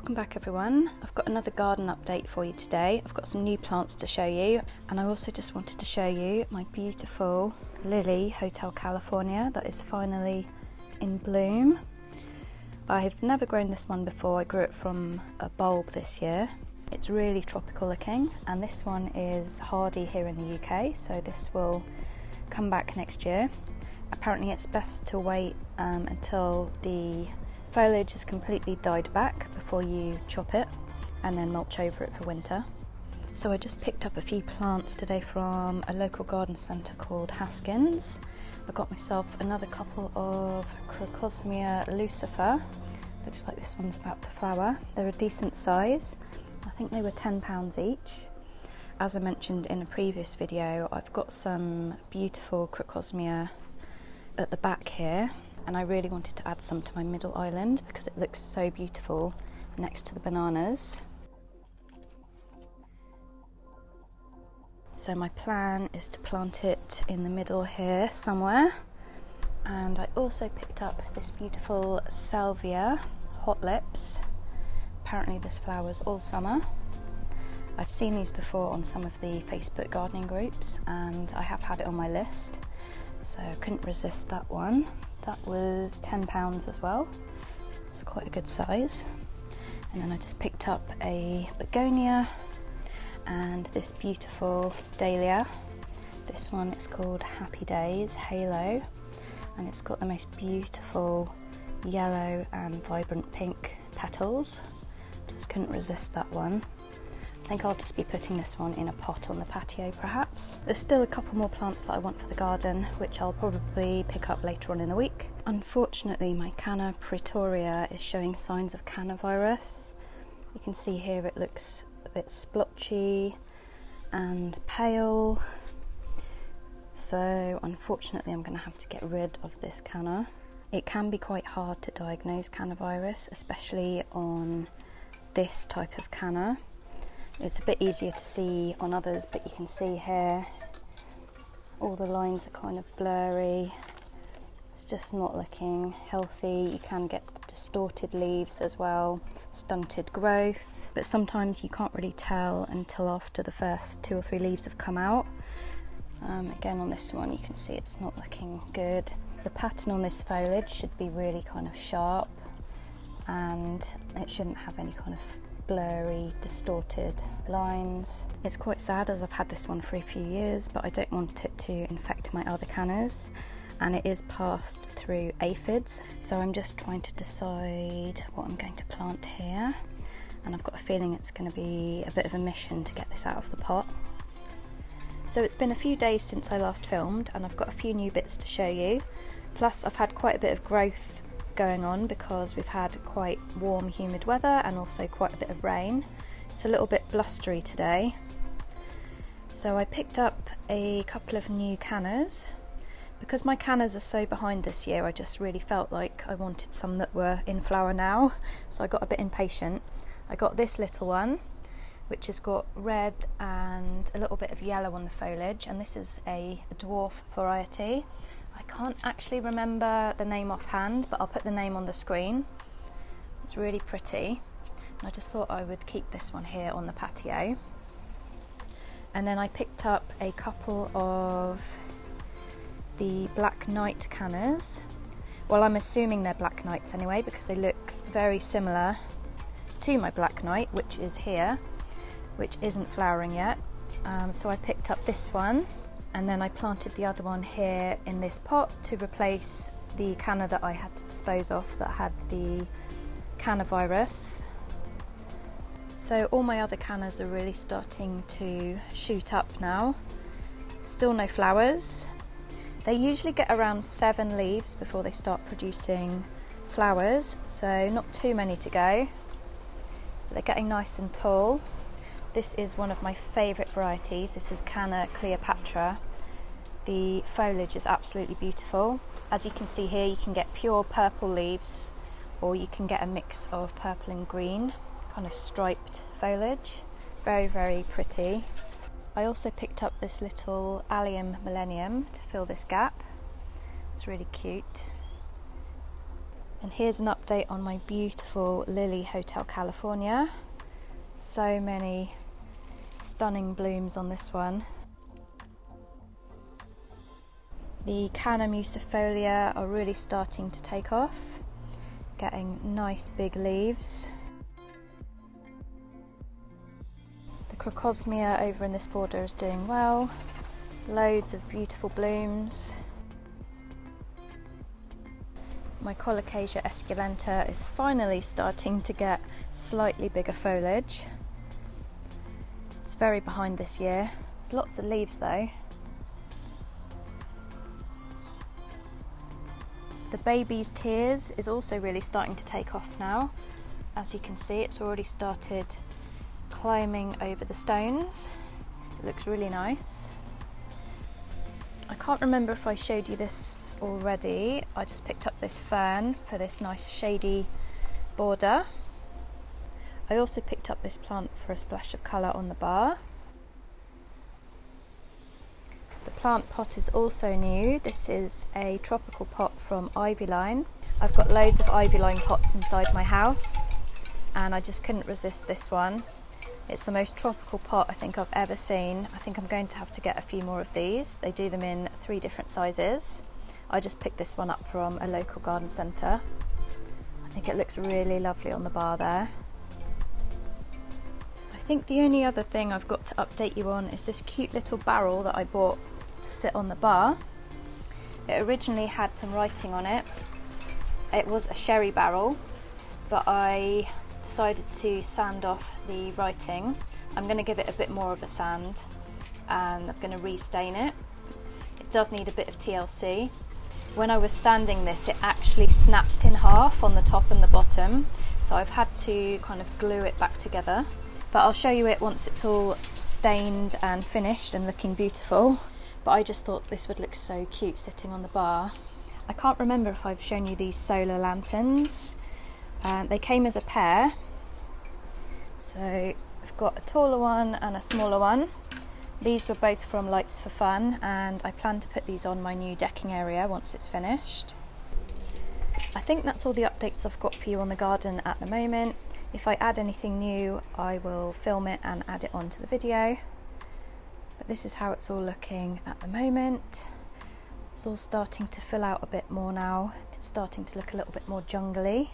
Welcome back everyone. I've got another garden update for you today. I've got some new plants to show you, and I also just wanted to show you my beautiful lily Hotel California that is finally in bloom. I've never grown this one before. I grew it from a bulb this year. It's really tropical looking, and this one is hardy here in the UK, so this will come back next year. Apparently it's best to wait until the foliage has completely died back before you chop it and then mulch over it for winter. So I just picked up a few plants today from a local garden centre called Haskins. I got myself another couple of Crocosmia lucifer. Looks like this one's about to flower. They're a decent size. I think they were £10 each. As I mentioned in a previous video, I've got some beautiful Crocosmia at the back here, and I really wanted to add some to my middle island because it looks so beautiful next to the bananas. So my plan is to plant it in the middle here somewhere. And I also picked up this beautiful salvia hot lips. Apparently this flowers all summer. I've seen these before on some of the Facebook gardening groups, and I have had it on my list, so I couldn't resist that one. That was £10 as well. It's quite a good size. And then I just picked up a begonia and this beautiful dahlia. This one is called Happy Days Halo, and it's got the most beautiful yellow and vibrant pink petals. Just couldn't resist that one. I think I'll just be putting this one in a pot on the patio perhaps. There's still a couple more plants that I want for the garden, which I'll probably pick up later on in the week. Unfortunately, my Canna Pretoria is showing signs of Canna Virus. You can see here it looks a bit splotchy and pale. So unfortunately I'm going to have to get rid of this canna. It can be quite hard to diagnose Canna Virus, especially on this type of canna. It's a bit easier to see on others, but you can see here all the lines are kind of blurry. It's just not looking healthy. You can get distorted leaves as well, stunted growth, but sometimes you can't really tell until after the first 2 or 3 leaves have come out. Again on this one you can see it's not looking good. The pattern on this foliage should be really kind of sharp, and it shouldn't have any kind of blurry, distorted lines. It's quite sad as I've had this one for a few years, but I don't want it to infect my other cannas, and it is passed through aphids, so I'm just trying to decide what I'm going to plant here, and I've got a feeling it's going to be a bit of a mission to get this out of the pot. So it's been a few days since I last filmed, and I've got a few new bits to show you, plus I've had quite a bit of growth going on because we've had quite warm, humid weather and also quite a bit of rain. It's a little bit blustery today. So I picked up a couple of new cannas. Because my cannas are so behind this year, I just really felt like I wanted some that were in flower now, so I got a bit impatient. I got this little one, which has got red and a little bit of yellow on the foliage, and this is a dwarf variety. I can't actually remember the name offhand, but I'll put the name on the screen. It's really pretty, and I just thought I would keep this one here on the patio. And then I picked up a couple of the Black Knight cannas. Well, I'm assuming they're Black Knights anyway, because they look very similar to my Black Knight, which is here, which isn't flowering yet. So I picked up this one, and then I planted the other one here in this pot to replace the canna that I had to dispose of that had the Canna Virus. So all my other cannas are really starting to shoot up now. Still no flowers. They usually get around 7 leaves before they start producing flowers, so not too many to go. They're getting nice and tall. This is one of my favourite varieties. This is Canna Cleopatra. The foliage is absolutely beautiful. As you can see here, you can get pure purple leaves, or you can get a mix of purple and green, kind of striped foliage. Very, very pretty. I also picked up this little Allium Millennium to fill this gap. It's really cute. And here's an update on my beautiful Lily Hotel California. So many stunning blooms on this one. The Canna Musifolia are really starting to take off, getting nice big leaves. The Crocosmia over in this border is doing well. Loads of beautiful blooms. My Colocasia esculenta is finally starting to get slightly bigger foliage. It's very behind this year. There's lots of leaves though. The Baby's Tears is also really starting to take off now. As you can see, it's already started climbing over the stones. It looks really nice. I can't remember if I showed you this already. I just picked up this fern for this nice shady border. I also picked up this plant for a splash of colour on the bar. The plant pot is also new. This is a tropical pot from Ivyline. I've got loads of Ivyline pots inside my house and I just couldn't resist this one. It's the most tropical pot I think I've ever seen. I think I'm going to have to get a few more of these. They do them in 3 different sizes. I just picked this one up from a local garden centre. I think it looks really lovely on the bar there. I think the only other thing I've got to update you on is this cute little barrel that I bought to sit on the bar. It originally had some writing on it. It was a sherry barrel, but I decided to sand off the writing. I'm going to give it a bit more of a sand and I'm going to restain it. It does need a bit of TLC. When I was sanding this, it actually snapped in half on the top and the bottom, so I've had to kind of glue it back together. But I'll show you it once it's all stained and finished and looking beautiful. But I just thought this would look so cute sitting on the bar. I can't remember if I've shown you these solar lanterns. They came as a pair, so I've got a taller one and a smaller one. These were both from Lights for Fun and I plan to put these on my new decking area once it's finished. I think that's all the updates I've got for you on the garden at the moment. If I add anything new I will film it and add it onto the video. But this is how it's all looking at the moment. It's all starting to fill out a bit more now. It's starting to look a little bit more jungly.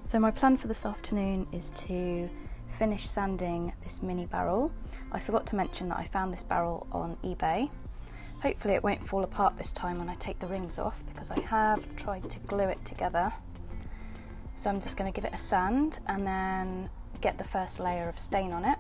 So my plan for this afternoon is to finish sanding this mini barrel. I forgot to mention that I found this barrel on eBay. Hopefully it won't fall apart this time when I take the rings off, because I have tried to glue it together. So I'm just going to give it a sand and then get the first layer of stain on it.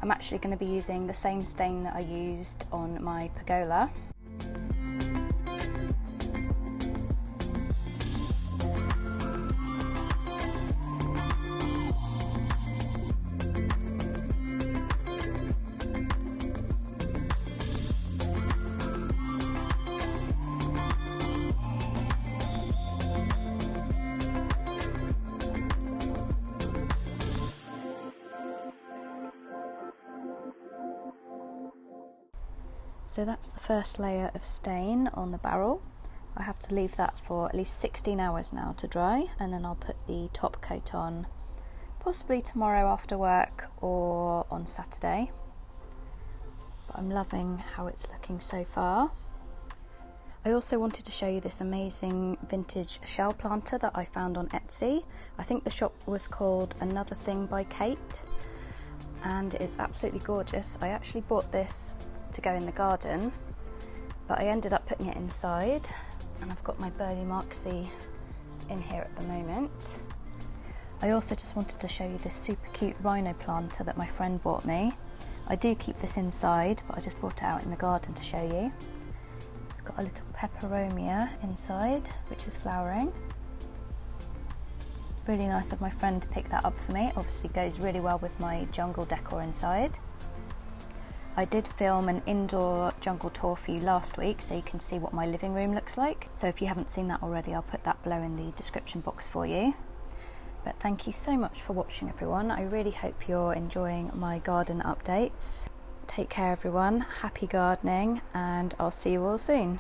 I'm actually going to be using the same stain that I used on my pergola. So that's the first layer of stain on the barrel. I have to leave that for at least 16 hours now to dry, and then I'll put the top coat on possibly tomorrow after work or on Saturday. But I'm loving how it's looking so far. I also wanted to show you this amazing vintage shell planter that I found on Etsy. I think the shop was called Another Thing by Kate, and it's absolutely gorgeous. I actually bought this to go in the garden, but I ended up putting it inside, and I've got my Burley Marksy in here at the moment. I also just wanted to show you this super cute rhino planter that my friend bought me. I do keep this inside, but I just brought it out in the garden to show you. It's got a little peperomia inside, which is flowering. Really nice of my friend to pick that up for me. Obviously goes really well with my jungle decor inside. I did film an indoor jungle tour for you last week, so you can see what my living room looks like. So if you haven't seen that already, I'll put that below in the description box for you. But thank you so much for watching, everyone. I really hope you're enjoying my garden updates. Take care, everyone. Happy gardening, and I'll see you all soon.